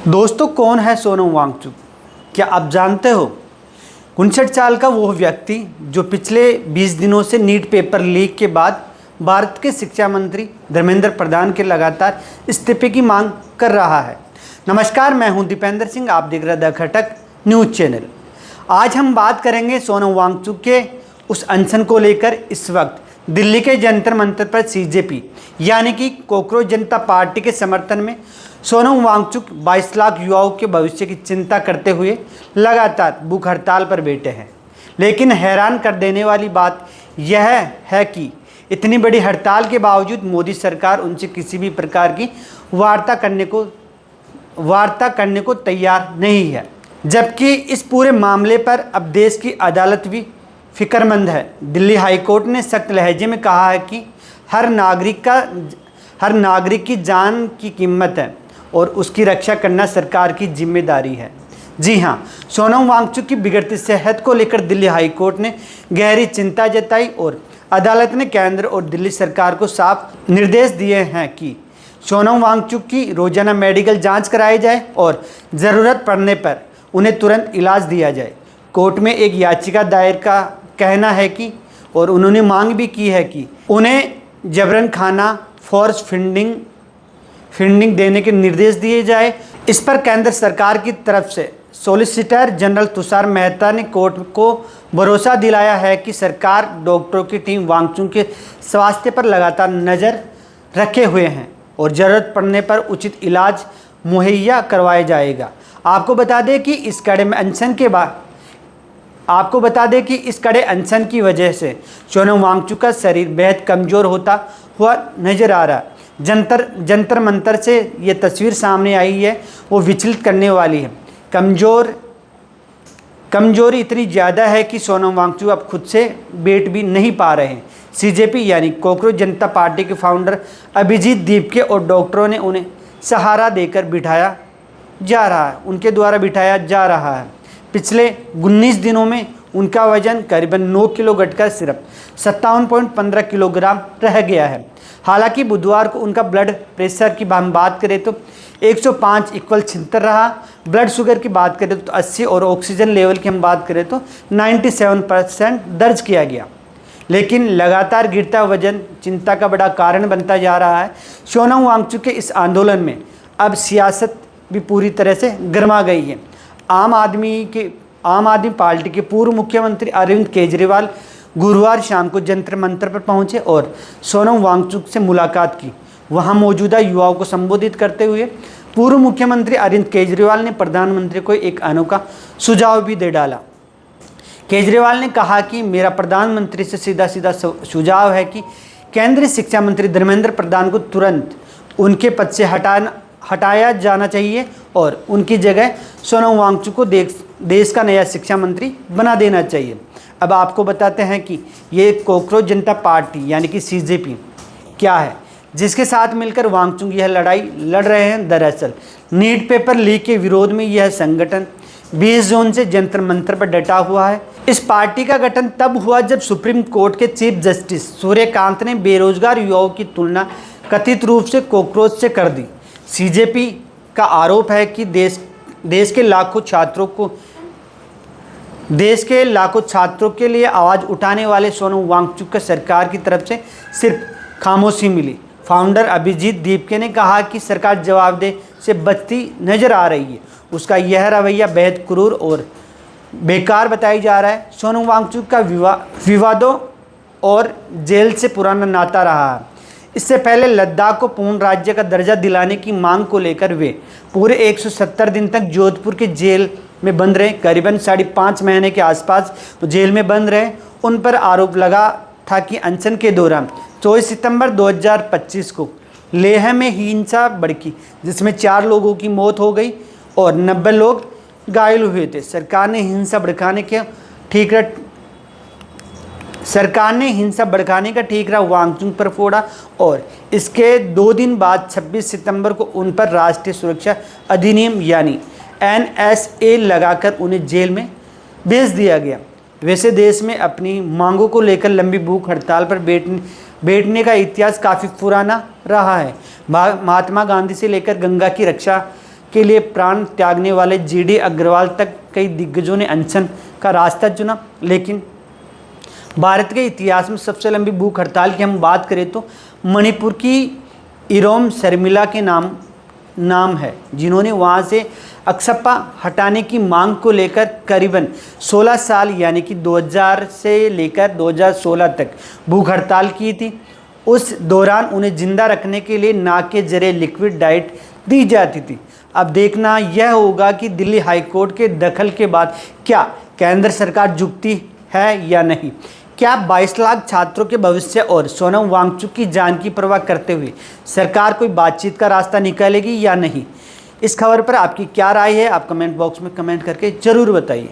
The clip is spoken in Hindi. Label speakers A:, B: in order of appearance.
A: दोस्तों, कौन है सोनम वांगचुक? क्या आप जानते हो? 59 साल का वो व्यक्ति जो पिछले 20 दिनों से नीट पेपर लीक के बाद भारत के शिक्षा मंत्री धर्मेंद्र प्रधान के लगातार इस्तीफे की मांग कर रहा है। नमस्कार, मैं हूं दीपेंद्र सिंह, आप देख रहे द खटक न्यूज़ चैनल। आज हम बात करेंगे सोनम वांगचुक के उस अनशन को लेकर। इस वक्त दिल्ली के जंतर मंतर पर सीजेपी यानी कि कॉकरोच जनता पार्टी के समर्थन में सोनम वांगचुक 22 लाख युवाओं के भविष्य की चिंता करते हुए लगातार भूख हड़ताल पर बैठे हैं। लेकिन हैरान कर देने वाली बात यह है कि इतनी बड़ी हड़ताल के बावजूद मोदी सरकार उनसे किसी भी प्रकार की वार्ता करने को तैयार नहीं है। जबकि इस पूरे मामले पर अब देश की अदालत भी फिक्रमंद है। दिल्ली हाईकोर्ट ने सख्त लहजे में कहा है कि हर नागरिक की जान की कीमत है और उसकी रक्षा करना सरकार की जिम्मेदारी है। जी हां, सोनम वांगचुक की बिगड़ती सेहत को लेकर दिल्ली हाईकोर्ट ने गहरी चिंता जताई और अदालत ने केंद्र और दिल्ली सरकार को साफ निर्देश दिए हैं कि सोनम वांगचुक की रोजाना मेडिकल जांच कराई जाए और ज़रूरत पड़ने पर उन्हें तुरंत इलाज दिया जाए। कोर्ट में एक याचिका दायर का कहना है कि और उन्होंने मांग भी की है कि उन्हें जबरन खाना फोर्स फंडिंग देने के निर्देश दिए जाए। इस पर केंद्र सरकार की तरफ से सॉलिसिटर जनरल तुषार मेहता ने कोर्ट को भरोसा दिलाया है कि सरकार डॉक्टरों की टीम वांगचुक के स्वास्थ्य पर लगातार नज़र रखे हुए हैं और ज़रूरत पड़ने पर उचित इलाज मुहैया करवाया जाएगा। आपको बता दें कि इस कड़े अनशन की वजह से सोनम वांगचुक का शरीर बेहद कमज़ोर होता हुआ नज़र आ रहा है। जंतर मंतर से ये तस्वीर सामने आई है, वो विचलित करने वाली है। कमजोरी इतनी ज़्यादा है कि सोनम वांगचुक अब खुद से बैठ भी नहीं पा रहे हैं। सीजेपी यानी कॉकरोच जनता पार्टी के फाउंडर अभिजीत दीपके और डॉक्टरों ने उन्हें सहारा देकर उनके द्वारा बिठाया जा रहा है। पिछले 19 दिनों में उनका वजन करीबन 9 किलो घटकर सिर्फ 57.15 किलोग्राम रह गया है। हालांकि बुधवार को उनका ब्लड प्रेशर की हम बात करें तो 105/76 रहा। ब्लड शुगर की बात करें तो 80 और ऑक्सीजन लेवल की हम बात करें तो 97% दर्ज किया गया। लेकिन लगातार गिरता वजन चिंता का बड़ा कारण बनता जा रहा है। सोनम वांगचुक के इस आंदोलन में अब सियासत भी पूरी तरह से गर्मा गई है। आम आदमी पार्टी के पूर्व मुख्यमंत्री अरविंद केजरीवाल गुरुवार शाम को जंतर मंतर पर पहुंचे और सोनम वांगचुक से मुलाकात की। वहां मौजूदा युवाओं को संबोधित करते हुए पूर्व मुख्यमंत्री अरविंद केजरीवाल ने प्रधानमंत्री को एक अनोखा सुझाव भी दे डाला। केजरीवाल ने कहा कि मेरा प्रधानमंत्री से सीधा सुझाव है कि केंद्रीय शिक्षा मंत्री धर्मेंद्र प्रधान को तुरंत उनके पद से हटाया जाना चाहिए और उनकी जगह सोनम वांगचुक को देश का नया शिक्षा मंत्री बना देना चाहिए। अब आपको बताते हैं कि ये कॉकरोच जनता पार्टी यानी कि सीजेपी क्या है, जिसके साथ मिलकर वांगचुक यह लड़ाई लड़ रहे हैं। दरअसल नीट पेपर लीक के विरोध में यह संगठन 20 जून से जंतर मंतर पर डटा हुआ है। इस पार्टी का गठन तब हुआ जब सुप्रीम कोर्ट के चीफ जस्टिस सूर्यकांत ने बेरोजगार युवाओं की तुलना कथित रूप से कॉकरोच से कर दी। सीजेपी का आरोप है कि देश के लाखों छात्रों के लिए आवाज़ उठाने वाले सोनम वांगचुक को सरकार की तरफ से सिर्फ खामोशी मिली। फाउंडर अभिजीत दीपके ने कहा कि सरकार जवाबदेही से बचती नजर आ रही है। उसका यह रवैया बेहद क्रूर और बेकार बताया जा रहा है। सोनम वांगचुक का विवादों और जेल से पुराना नाता रहा है। इससे पहले लद्दाख को पूर्ण राज्य का दर्जा दिलाने की मांग को लेकर वे पूरे 170 दिन तक जोधपुर के जेल में बंद रहे। करीबन 5.5 महीने के आसपास जेल में बंद रहे। उन पर आरोप लगा था कि अनशन के दौरान 24 सितंबर 2025 को लेह में हिंसा भड़की, जिसमें 4 लोगों की मौत हो गई और 90 लोग घायल हुए थे। सरकार ने हिंसा भड़काने का ठीकरा वांगचुक पर फोड़ा और इसके 2 दिन बाद 26 सितंबर को उन पर राष्ट्रीय सुरक्षा अधिनियम यानी NSA लगाकर उन्हें जेल में भेज दिया गया। वैसे देश में अपनी मांगों को लेकर लंबी भूख हड़ताल पर बैठने का इतिहास काफ़ी पुराना रहा है। महात्मा गांधी से लेकर गंगा की रक्षा के लिए प्राण त्यागने वाले जीडी अग्रवाल तक कई दिग्गजों ने अनशन का रास्ता चुना। लेकिन भारत के इतिहास में सबसे लंबी भूख हड़ताल की हम बात करें तो मणिपुर की इरोम शर्मिला के नाम है, जिन्होंने वहाँ से अक्सपा हटाने की मांग को लेकर करीबन 16 साल यानी कि 2000 से लेकर 2016 तक भूख हड़ताल की थी। उस दौरान उन्हें जिंदा रखने के लिए नाक के जरिए लिक्विड डाइट दी जाती थी। अब देखना यह होगा कि दिल्ली हाईकोर्ट के दखल के बाद क्या केंद्र सरकार झुकती है या नहीं। क्या 22 लाख छात्रों के भविष्य और सोनम वांगचुक की जान की परवाह करते हुए सरकार कोई बातचीत का रास्ता निकालेगी या नहीं। इस खबर पर आपकी क्या राय है, आप कमेंट बॉक्स में कमेंट करके ज़रूर बताइए।